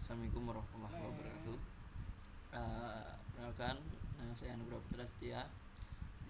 Assalamualaikum warahmatullahi wabarakatuh. Perkenalkan, saya Anugrah Putra Setia.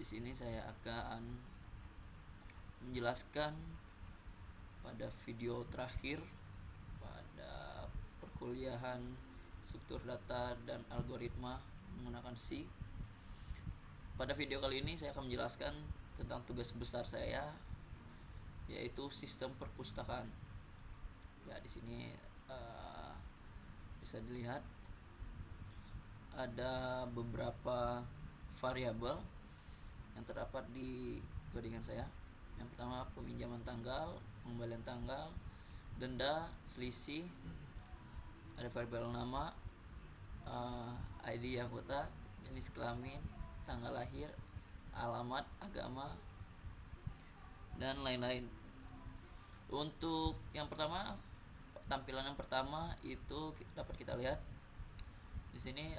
Di sini saya akan menjelaskan pada video terakhir pada perkuliahan struktur data dan algoritma menggunakan C. Pada video kali ini saya akan menjelaskan tentang tugas besar saya, yaitu sistem perpustakaan. Ya, di sini bisa dilihat ada beberapa variabel yang terdapat di codingan saya. Yang pertama, peminjaman tanggal, pengembalian tanggal, denda, selisih, ada variabel nama, ID anggota, jenis kelamin, tanggal lahir, alamat, agama, dan lain-lain. Untuk yang pertama, tampilan yang pertama itu dapat kita lihat di sini.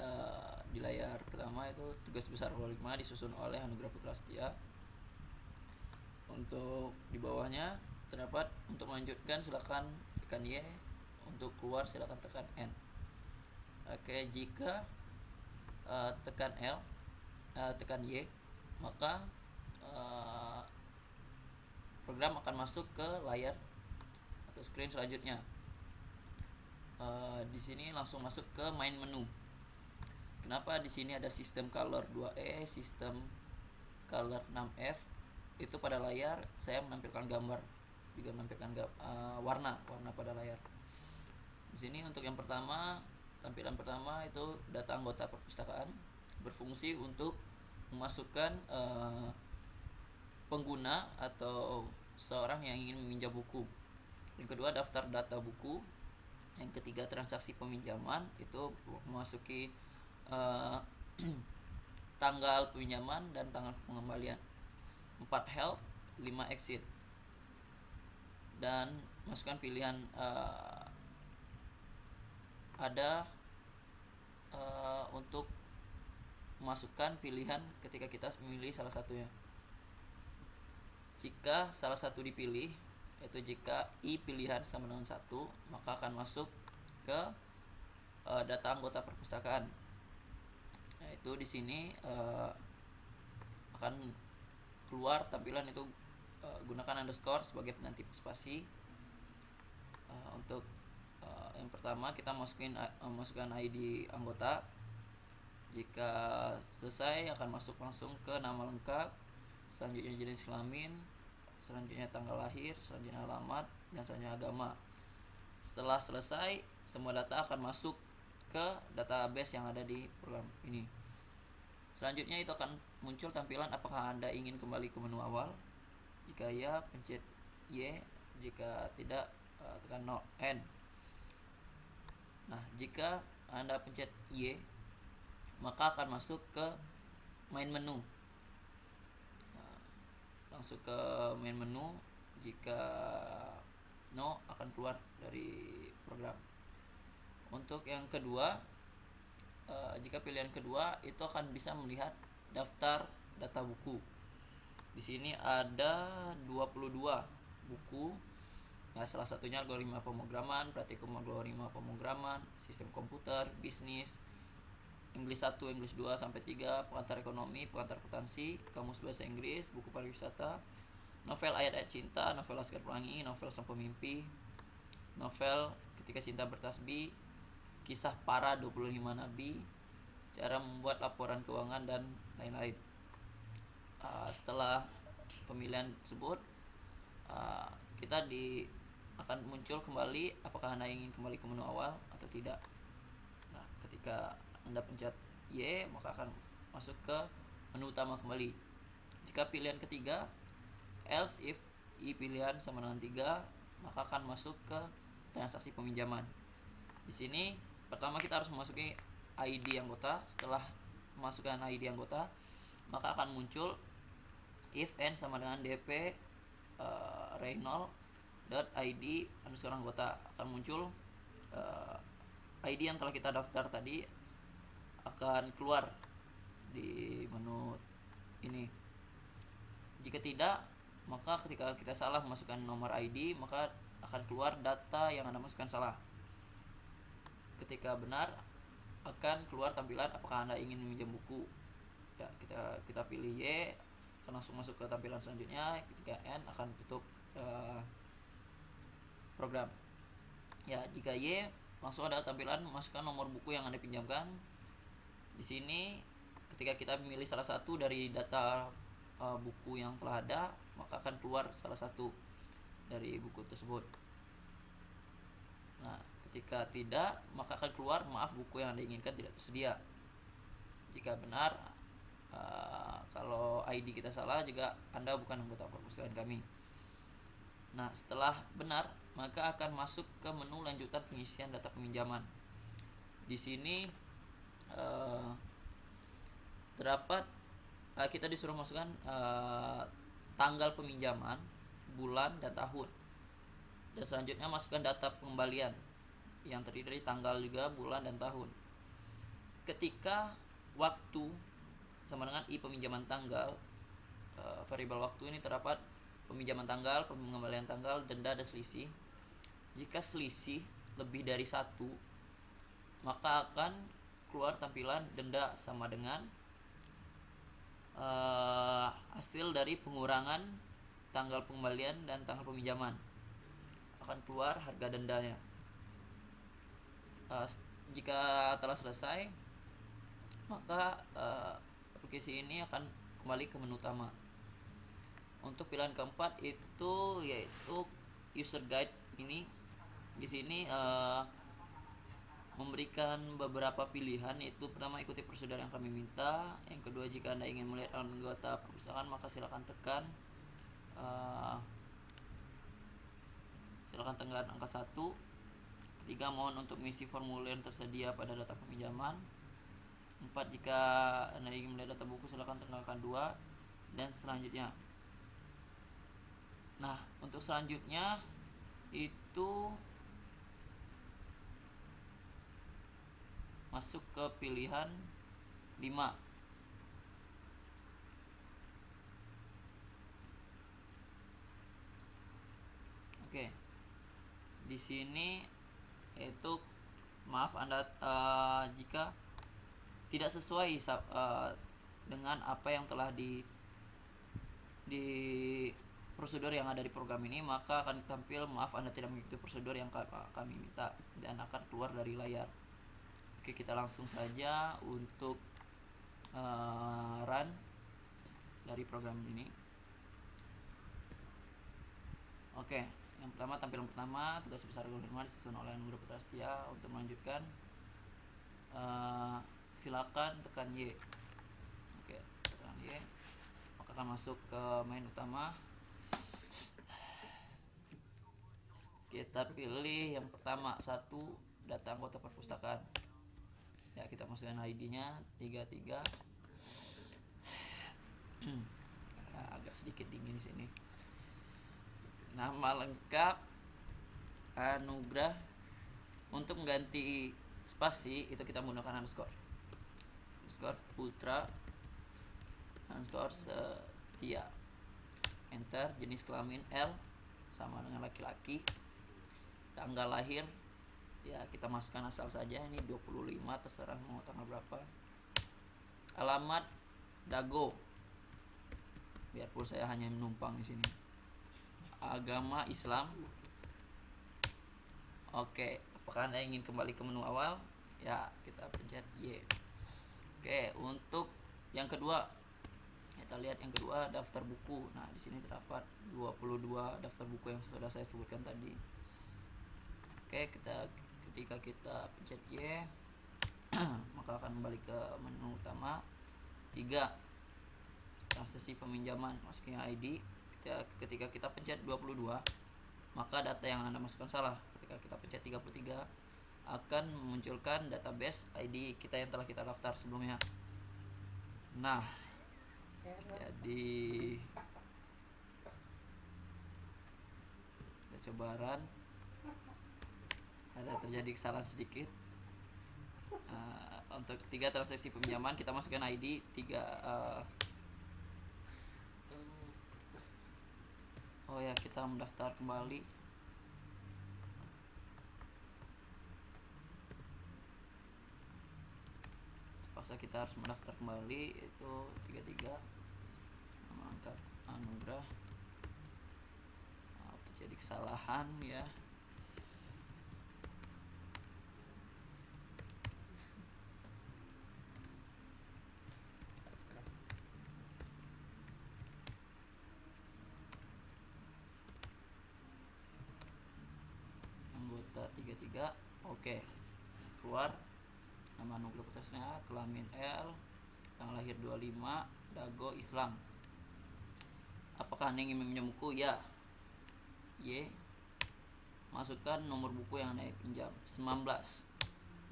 Di layar pertama itu tugas besar 5 disusun oleh Anugrah Putra Setia. Untuk di bawahnya terdapat untuk melanjutkan silakan tekan Y, untuk keluar silakan tekan N. Oke, jika tekan L, tekan Y, maka program akan masuk ke layar atau screen selanjutnya. Di sini langsung masuk ke main menu. Kenapa di sini ada sistem color 2E, sistem color 6F? Itu pada layar saya menampilkan gambar, juga menampilkan warna pada layar. Di sini untuk yang pertama, tampilan pertama itu data anggota perpustakaan, berfungsi untuk memasukkan pengguna atau seorang yang ingin meminjam buku. Yang kedua, daftar data buku. Yang ketiga, transaksi peminjaman, itu memasuki tanggal peminjaman dan tanggal pengembalian. 4, help, 5, exit. Dan masukkan pilihan, ada untuk memasukkan pilihan ketika kita memilih salah satunya. Jika salah satu dipilih, yaitu jika I pilihan sama dengan 1, maka akan masuk ke data anggota perpustakaan. Yaitu di sini akan keluar tampilan itu gunakan underscore sebagai penanti spasi. Untuk yang pertama kita masukkan ID anggota. Jika selesai akan masuk langsung ke nama lengkap, selanjutnya jenis kelamin, selanjutnya tanggal lahir, selanjutnya alamat, dan selanjutnya agama. Setelah selesai, semua data akan masuk ke database yang ada di program ini. Selanjutnya itu akan muncul tampilan apakah Anda ingin kembali ke menu awal. Jika ya, pencet Y. Jika tidak, tekan N. Nah, jika Anda pencet Y, maka akan masuk ke main menu. Langsung ke main menu. Jika no, akan keluar dari program. Untuk yang kedua, jika pilihan kedua itu akan bisa melihat daftar data buku. Di sini ada 22 buku. Nah, salah satunya algoritma pemrograman, praktikum algoritma pemrograman, sistem komputer, bisnis, English 1, English 2 sampai 3, pengantar ekonomi, pengantar akuntansi, kamus bahasa Inggris, buku pariwisata, novel ayat-ayat cinta, novel Laskar Pelangi, novel Sang Pemimpi, novel Ketika Cinta Bertasbih, kisah para 25 nabi, cara membuat laporan keuangan, dan lain-lain. Setelah pemilihan tersebut, kita akan muncul kembali apakah Anda ingin kembali ke menu awal atau tidak. Nah, ketika Anda pencet Y, maka akan masuk ke menu utama kembali. Jika pilihan ketiga, else if I pilihan sama dengan 3, maka akan masuk ke transaksi peminjaman. Di sini pertama kita harus memasuki ID anggota. Setelah memasukkan ID anggota, maka akan muncul if n sama dengan dp Reynolds.id underscore anggota. Akan muncul ID yang telah kita daftar tadi akan keluar di menu ini. Jika tidak, maka ketika kita salah memasukkan nomor ID, maka akan keluar data yang Anda masukkan salah. ketika benar akan keluar tampilan apakah Anda ingin meminjam buku. Ya, kita pilih Y, akan langsung masuk ke tampilan selanjutnya. Ketika N akan tutup program. Ya, jika Y langsung ada tampilan masukkan nomor buku yang Anda pinjamkan. Di sini ketika kita memilih salah satu dari data buku yang telah ada, maka akan keluar salah satu dari buku tersebut. Nah, ketika tidak, maka akan keluar maaf buku yang Anda inginkan tidak tersedia. Jika benar, kalau ID kita salah juga Anda bukan anggota perpustakaan kami. Nah, setelah benar, maka akan masuk ke menu lanjutan pengisian data peminjaman. Di sini terdapat kita disuruh masukkan tanggal peminjaman, bulan dan tahun. Dan selanjutnya masukkan data pengembalian yang terdiri dari tanggal juga, bulan dan tahun. Ketika waktu sama dengan I peminjaman tanggal, variabel waktu ini terdapat peminjaman tanggal, pengembalian tanggal, denda dan selisih. Jika selisih lebih dari 1, maka akan keluar tampilan denda sama dengan hasil dari pengurangan tanggal pengembalian dan tanggal peminjaman. Akan keluar harga dendanya. Jika telah selesai, maka aplikasi ini akan kembali ke menu utama. Untuk pilihan keempat itu yaitu user guide ini. Di sini memberikan beberapa pilihan, yaitu pertama ikuti prosedur yang kami minta. Yang kedua, jika Anda ingin melihat anggota perpustakaan maka silakan tekan angka 1. Ketiga, mohon untuk mengisi formulir yang tersedia pada data peminjaman. 4, jika Anda ingin melihat data buku silakan tekan 2, dan selanjutnya. Nah, untuk selanjutnya itu masuk ke pilihan 5. Oke. Di sini itu maaf Anda jika tidak sesuai dengan apa yang telah di prosedur yang ada di program ini, maka akan tampil maaf Anda tidak mengikuti prosedur yang kami minta dan akan keluar dari layar. Oke, kita langsung saja untuk run dari program ini. Oke, yang pertama, tampilan pertama, tugas besar gubernur disusun oleh Guru Putra Setia. Untuk melanjutkan silakan tekan Y. Oke, tekan Y, maka akan masuk ke main utama. Kita pilih yang pertama, 1, data anggota perpustakaan. Ya, kita masukkan ID-nya 33. Agak sedikit dingin di sini. Nama lengkap Anugrah. Untuk mengganti spasi itu kita menggunakan underscore Putra Setia. Enter. Jenis kelamin L sama dengan laki-laki. Tanggal lahir ya kita masukkan asal saja, ini 25, terserah mau tanggal berapa. Alamat Dago, biarpun saya hanya menumpang di sini. Agama Islam. Oke, apakah Anda ingin kembali ke menu awal? Ya, kita pencet Y. Oke, untuk yang kedua, kita lihat yang kedua, daftar buku. Nah, di sini terdapat 22 daftar buku yang sudah saya sebutkan tadi. Oke, ketika kita pencet Y, maka akan kembali ke menu utama. 3, transaksi peminjaman, masuknya ID. Ketika kita pencet 22, maka data yang Anda masukkan salah. Ketika kita pencet 33, akan memunculkan database ID kita yang telah kita daftar sebelumnya. Nah, jadi kita coba run. Ada terjadi kesalahan sedikit. Untuk 3 transaksi peminjaman kita masukkan ID 3. Oh ya, kita mendaftar kembali. terpaksa kita harus mendaftar kembali, itu 33 mengangkat anugerah. Jadi kesalahan ya. Anggota 33. Oke, keluar nama nuklir potasnya, kelamin L, tanggal lahir 25, Dago Islam. Apakah Anda ingin meminjam buku? Ya. Y. Masukkan nomor buku yang Anda pinjam 19,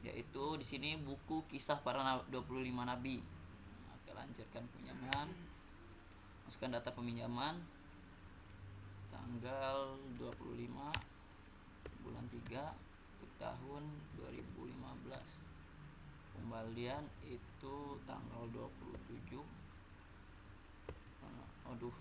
yaitu di sini buku kisah para 25 nabi. Oke, lanjutkan pinjaman. Masukkan data peminjaman tanggal 25 bulan 3 untuk tahun 2015. Kembalian itu tanggal 27. Aduh,